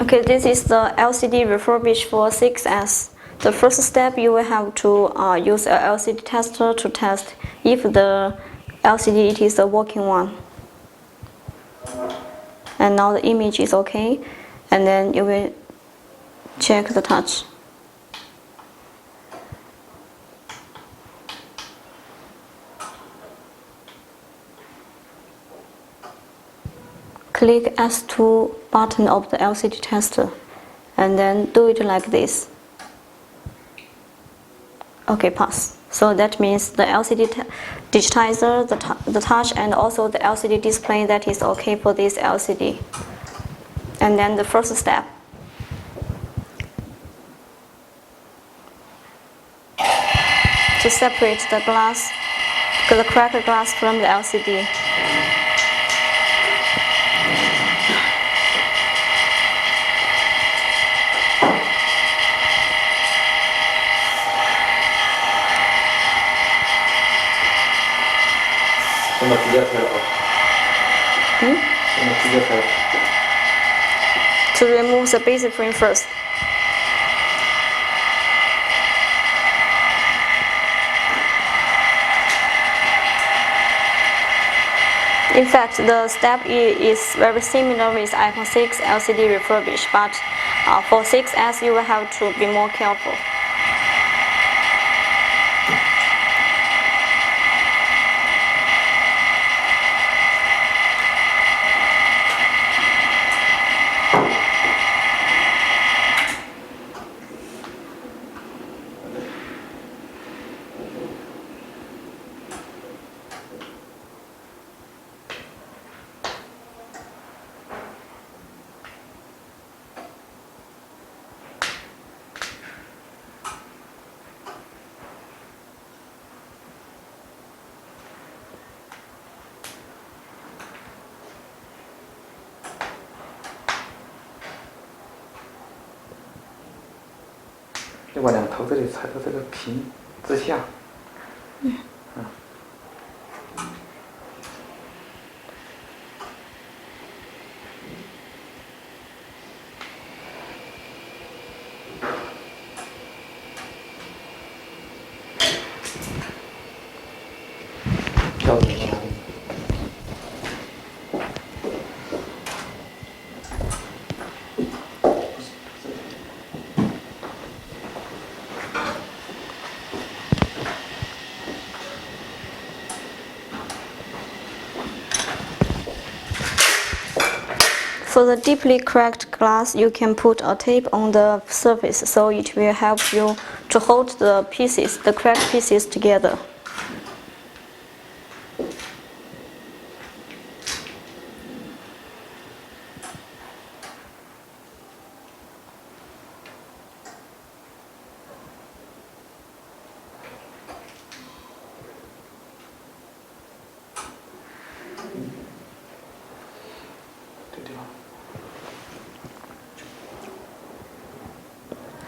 Okay, this is the LCD refurbish for 6S. The first step, you will have to use a LCD tester to test if the LCD it is a working one. And now the image is okay, and then you will check the touch. Click S2 button of the LCD tester, and then do it like this. Okay, pass. So that means the LCD digitizer, the touch, and also the LCD display, that is okay for this LCD. And then the first step. To separate the glass, the cracked glass from the LCD. To remove the basic frame first. In fact, the step is very similar with iPhone 6 LCD refurbish, but for 6S you will have to be more careful. For the deeply cracked glass, you can put a tape on the surface, so it will help you to hold the pieces, the cracked pieces together.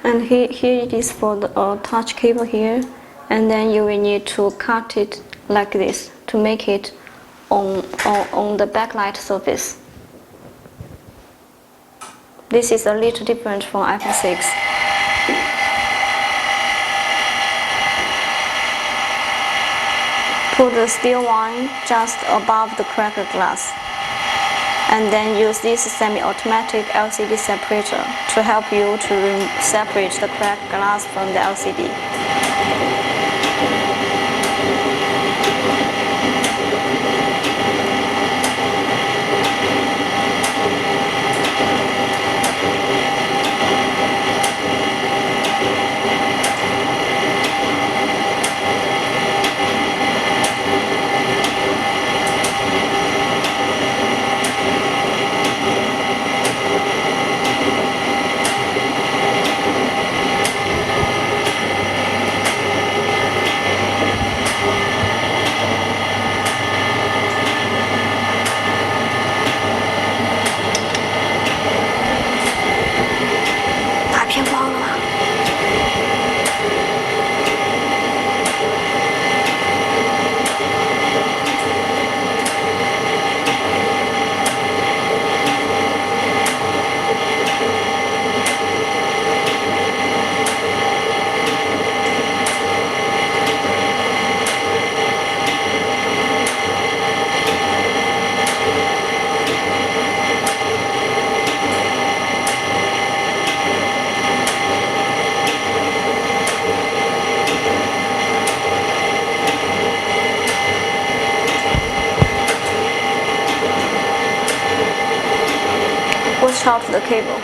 And here it is for the touch cable here, and then you will need to cut it like this to make it on the backlight surface. This is a little different from iPhone 6. Put the steel line just above the cracked glass, and then use this semi-automatic LCD separator to help you to separate the cracked glass from the LCD. out the cable.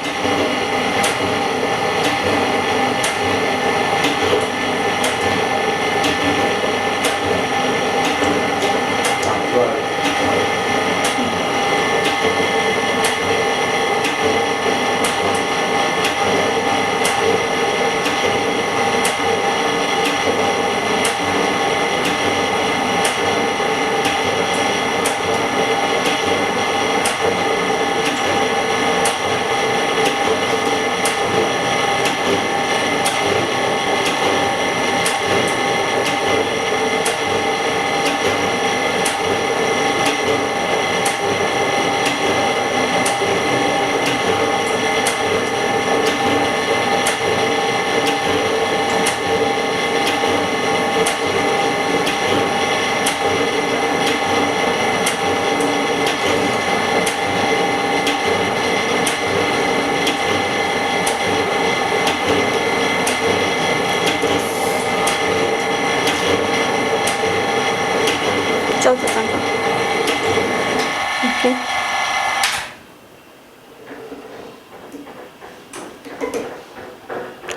Okay.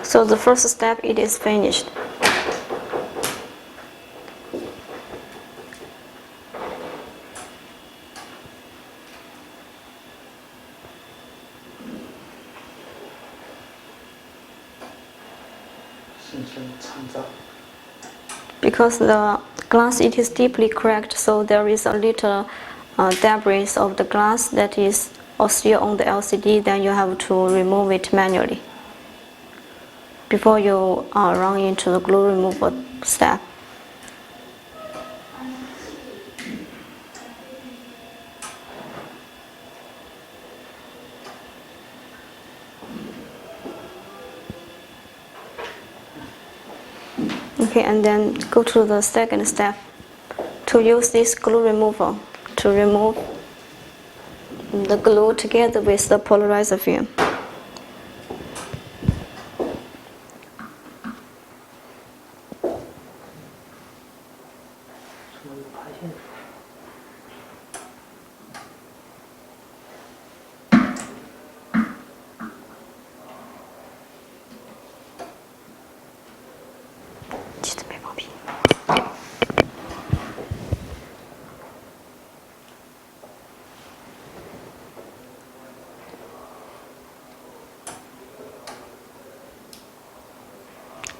So the first step, it is finished. Because the glass, it is deeply cracked, so there is a little debris of the glass that is still on the LCD. Then you have to remove it manually before you run into the glue removal step. Okay, and then go to the second step, to use this glue remover to remove the glue together with the polarizer film.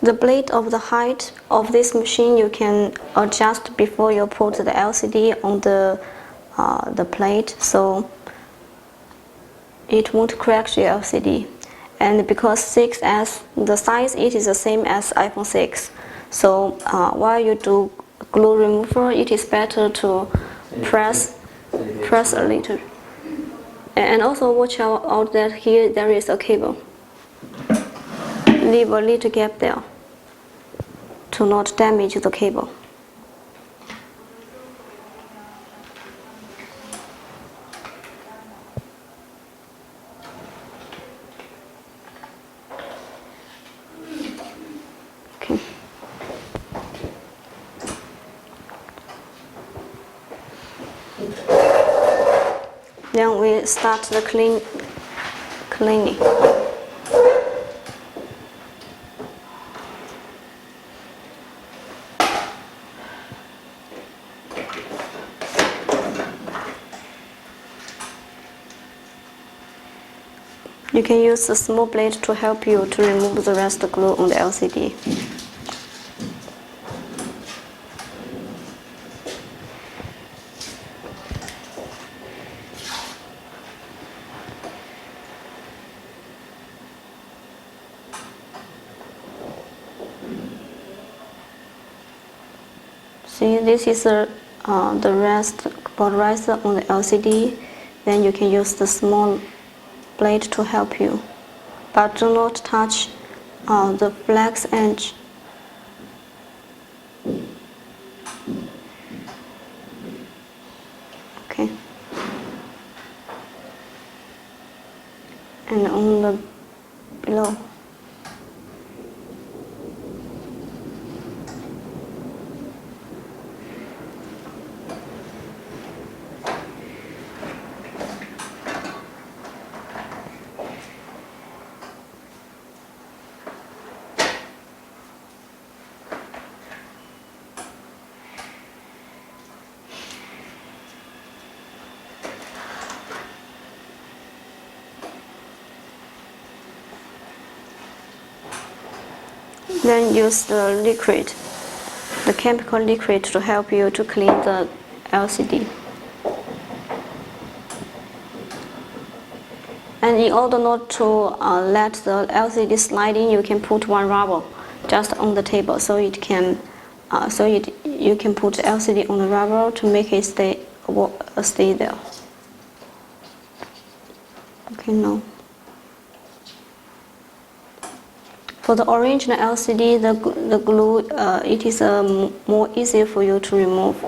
The blade of the height of this machine you can adjust before you put the LCD on the plate, so it won't crack the LCD. And because 6S, the size, it is the same as iPhone 6. So while you do glue removal, it is better to press a little. And also watch out that here there is a cable. Leave a little gap there to not damage the cable. Okay. Then we start the cleaning. You can use a small blade to help you to remove the rest of the glue on the LCD. See, this is the rest polarizer on the LCD. Then you can use the small blade to help you, but do not touch the flex edge. Okay. And on the below. Then use the liquid, the chemical liquid, to help you to clean the LCD. And in order not to let the LCD slide in, you can put one rubber just on the table, so you can put LCD on the rubber to make it stay there. Okay, now. For the original LCD, the glue, it is more easier for you to remove.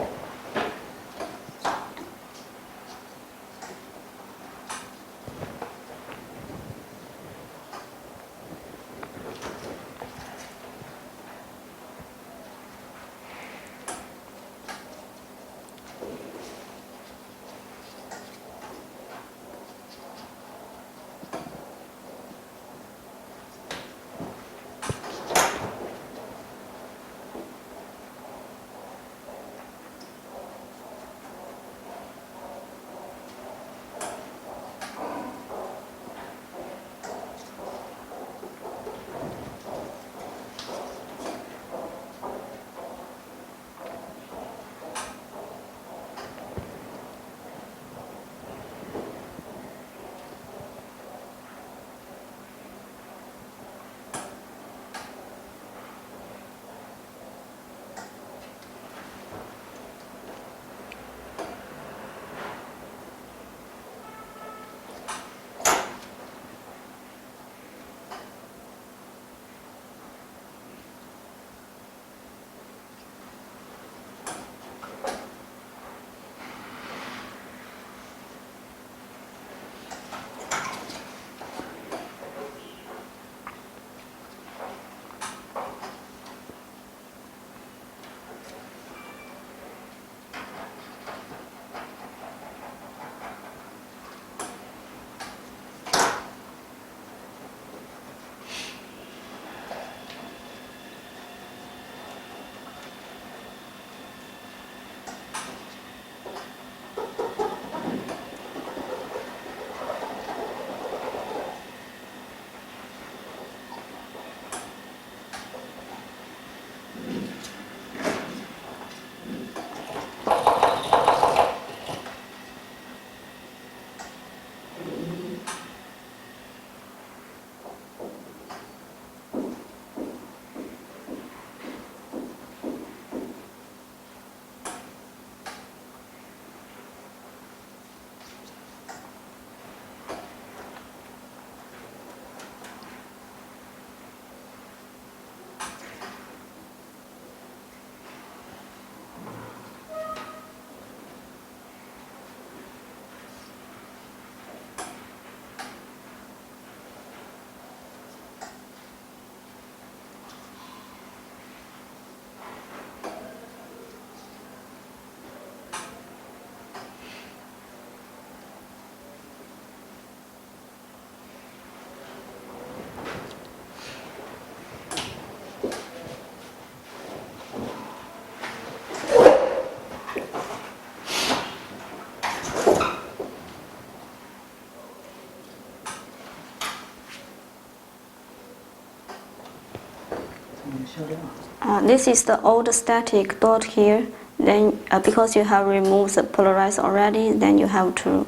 This is the old static dot here. Then because you have removed the polarizer already, then you have to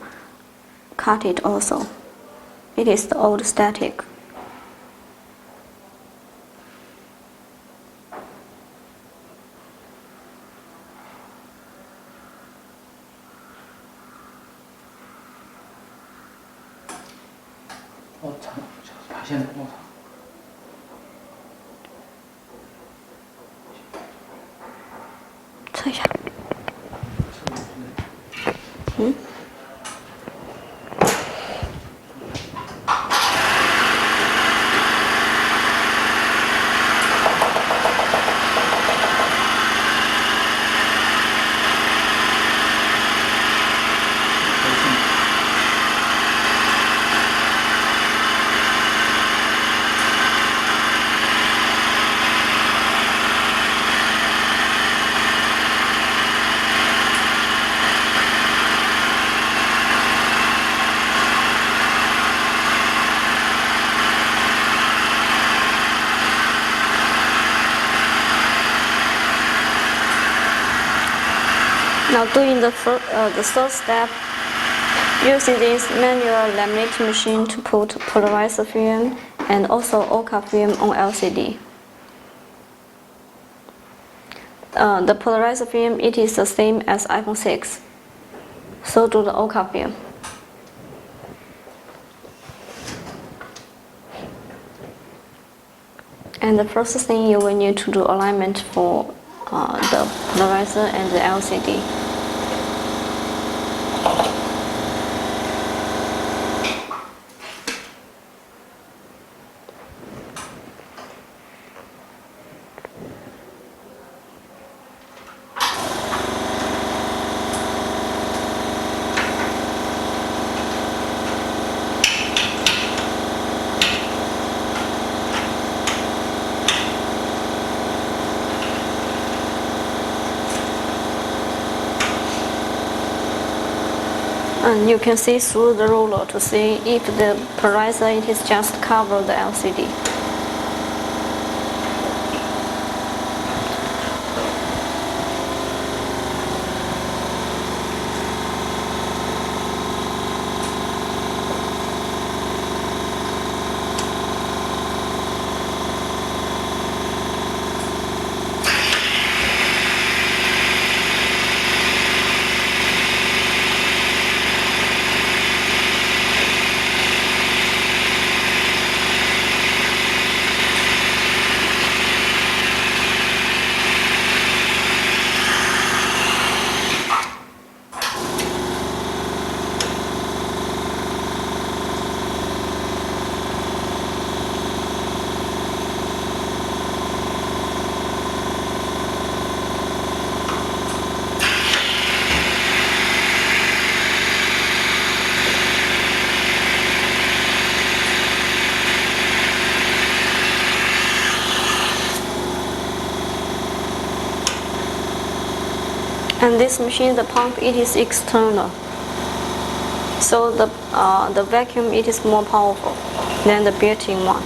cut it also. It is the old static. Now doing the third step, using this manual laminating machine to put polarizer film and also OCA film on LCD. The polarizer film, it is the same as iPhone 6. So do the OCA film. And the first thing you will need to do alignment for the polarizer and the LCD. And you can see through the roller to see if the polarizer it is just cover the LCD. And this machine, the pump, it is external. So the vacuum, it is more powerful than the built-in one.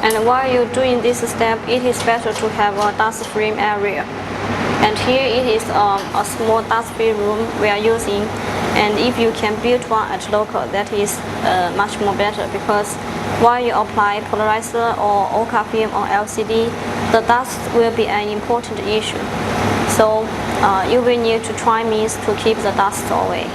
And while you're doing this step, it is better to have a dust-free area. And here it is a small dust-free room we are using. And if you can build one at local, that is much more better, because while you apply polarizer or OCA film on LCD, the dust will be an important issue. So you will need to try means to keep the dust away.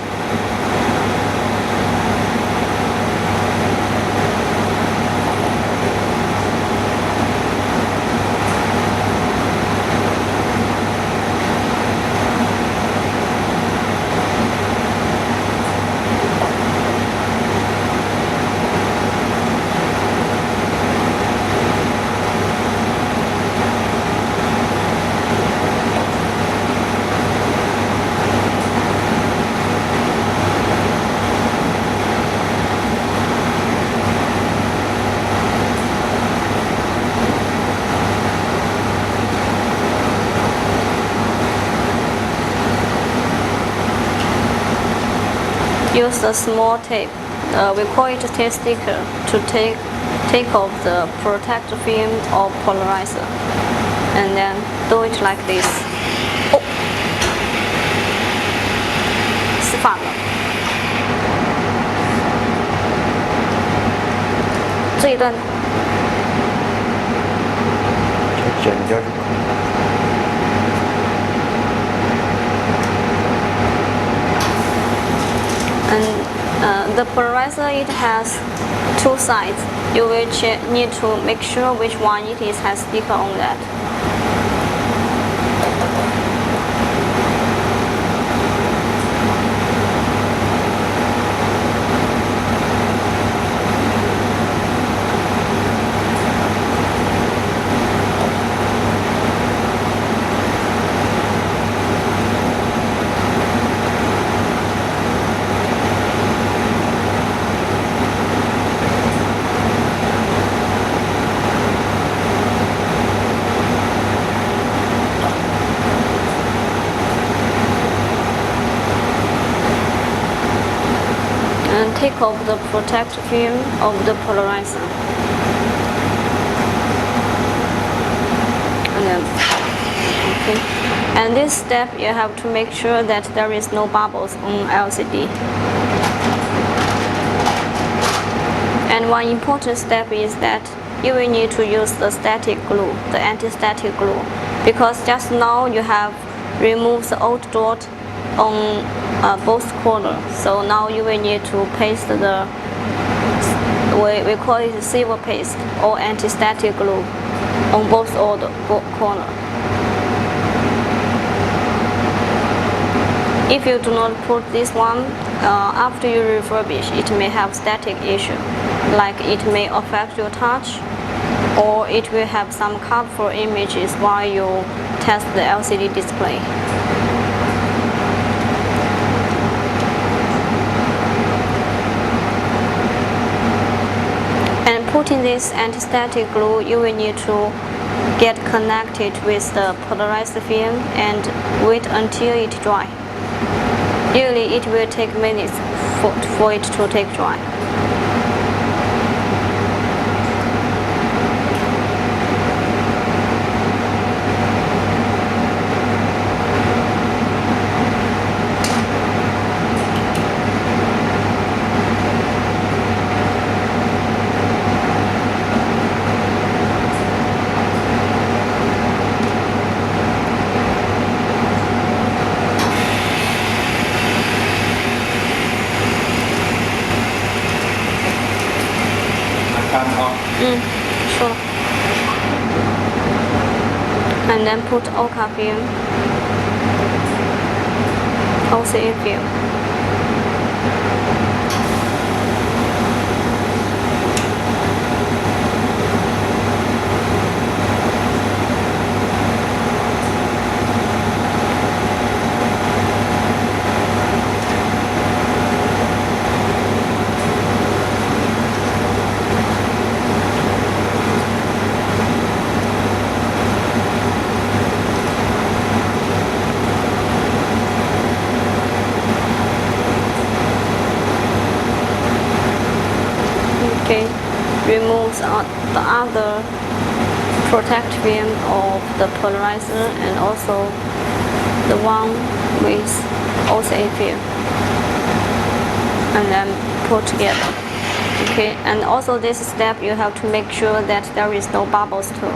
Use a small tape, we call it a tape sticker, to take off the protector film or polarizer, and then do it like this. Oh, 失反了。这一段剪掉就可以。 And the polarizer, it has two sides. You will need to make sure which one it is has sticker on that. And take off the protective film of the polarizer, and then Okay. And this step, you have to make sure that there is no bubbles on LCD. And one important step is that you will need to use the static glue, the anti-static glue, because just now you have removed the old dot on both corners. So now you will need to paste the, we call it silver paste or anti-static glue on both corners. If you do not put this one, after you refurbish, it may have static issue, like it may affect your touch, or it will have some colorful images while you test the LCD display. And putting this anti-static glue, you will need to get connected with the polarized film and wait until it dries. Usually it will take minutes for it to take dry. Sure. And then put OCA film, OCA film. Okay, removes the other protect film of the polarizer and also the one with OCA film, and then put together. Okay, and also this step you have to make sure that there is no bubbles too.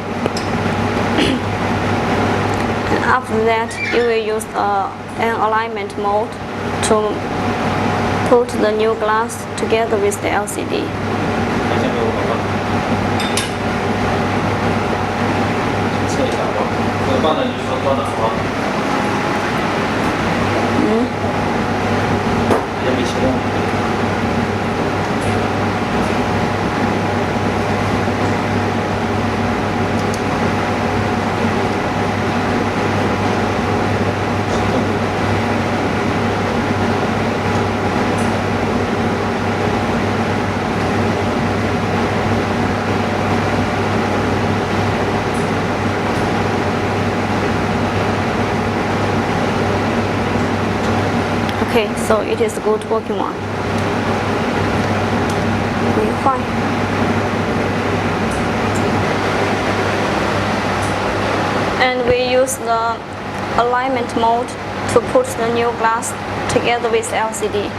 And after that, you will use an alignment mode to put the new glass together with the LCD. Okay, so it is a good working one. And we use the alignment mode to put the new glass together with LCD.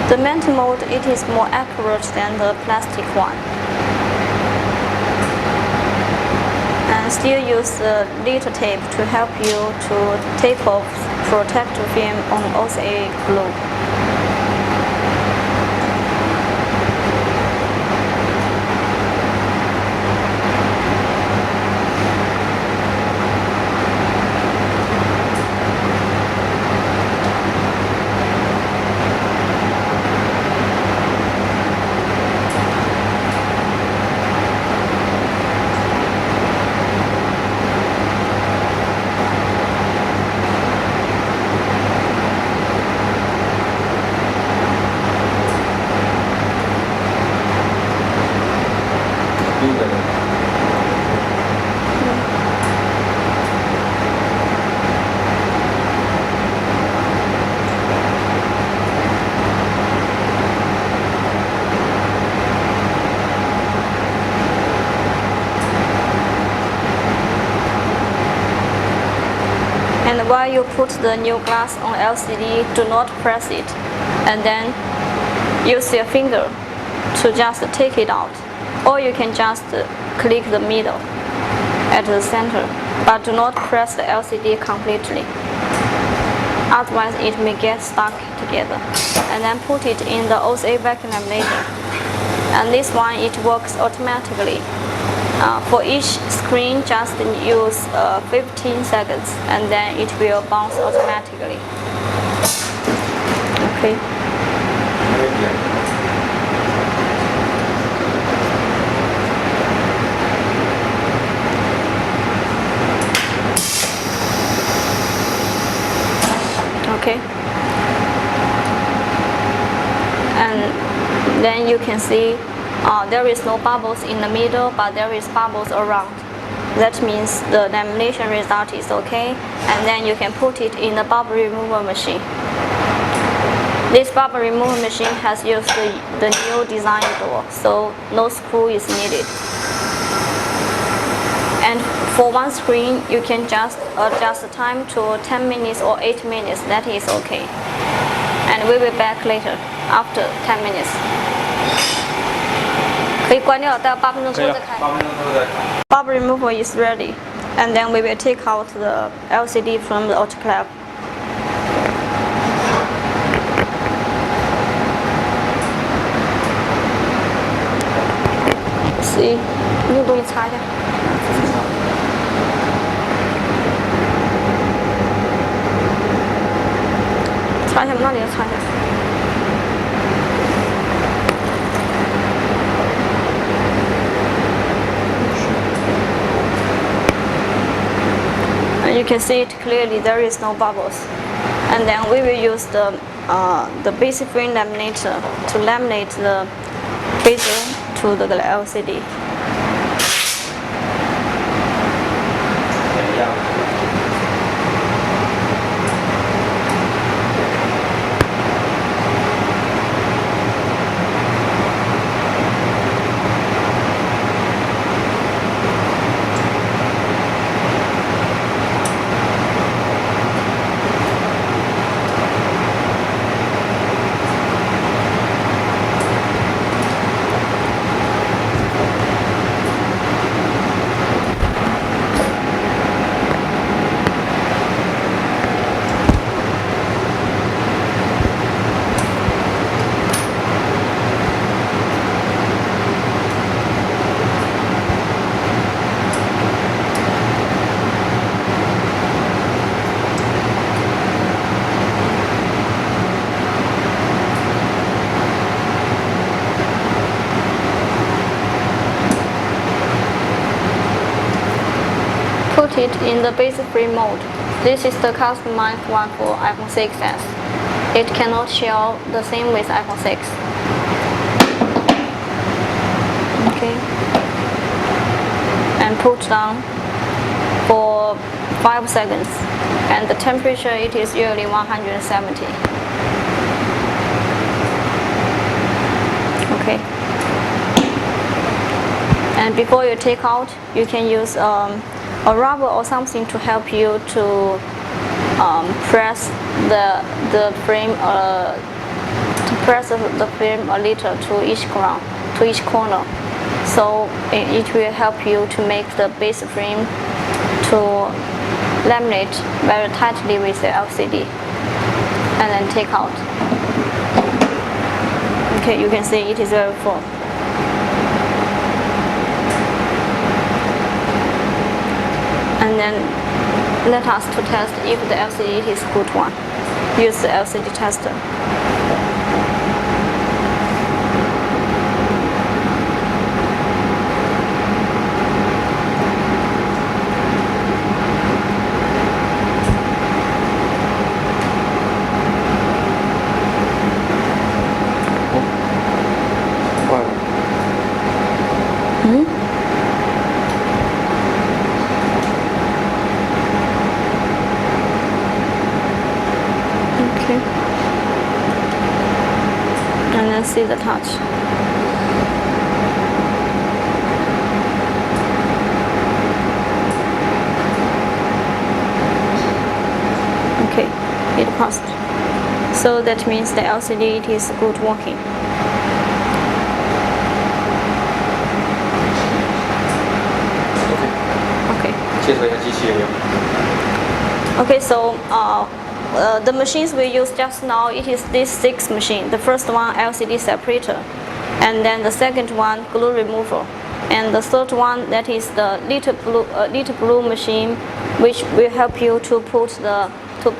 The metal mode, it is more accurate than the plastic one. And still use the little tape to help you to tape off protective film on OCA glue. while you put the new glass on LCD, do not press it, and then use your finger to just take it out. Or you can just click the middle at the center, but do not press the LCD completely. Otherwise it may get stuck together. And then put it in the OCA vacuum laminator. And this one, it works automatically. For each screen, just use 15 seconds, and then it will bounce automatically. Okay. Okay. And then you can see there is no bubbles in the middle, but there is bubbles around. That means the lamination result is okay, and then you can put it in the bubble removal machine. This bubble removal machine has used the new design door, so no screw is needed. And for one screen, you can just adjust the time to 10 minutes or 8 minutes, that is okay. And we will be back later, after 10 minutes. 可以关掉，待8分钟之后再开。8分钟之后再开。Bubble removal is ready, and then we will take out the LCD from the autoclave. See, 你有东西擦一下。擦一下，那里要擦一下。You can see it clearly, there is no bubbles. And then we will use the basic frame laminator to laminate the bezel to the LCD. Put it in the basic frame mode. This is the customized one for iPhone 6s. It cannot share the same with iPhone 6. Okay. And put down for 5 seconds. And the temperature, it is usually 170. Okay. And before you take out, you can use a rubber or something to help you to press the frame a little to each corner, so it will help you to make the base frame to laminate very tightly with the LCD, and then take out. Okay, you can see it is very full. And then let us to test if the LCD is good one. Use the LCD tester. And then see the touch. it passed. So that means the LCD it is good working. Okay. 介绍一下机器有没有？ Okay, so the machines we use just now, it is this 6 machine. The first one LCD separator, and then the second one glue remover, and the third one that is the little blue machine, which will help you to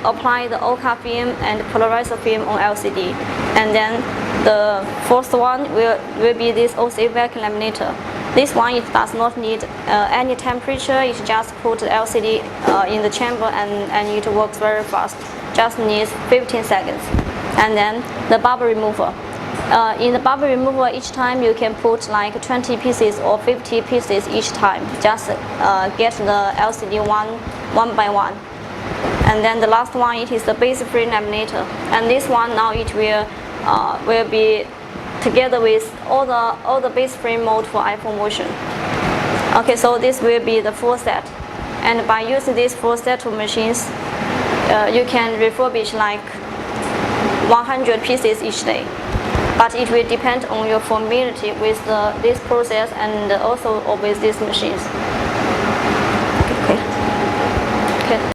apply the OCA film and polarizer film on LCD. And then the fourth one will be this OC vacuum laminator. This one it does not need any temperature. It just put the LCD in the chamber and it works very fast. Just needs 15 seconds. And then the bubble remover. In the bubble remover, each time you can put like 20 pieces or 50 pieces each time. Just get the LCD one by one. And then the last one it is the base frame laminator. And this one now it will be together with all the base frame mode for iPhone version. Okay, so this will be the full set. And by using this full set of machines, you can refurbish like 100 pieces each day. But it will depend on your familiarity with this process and also with these machines. Okay.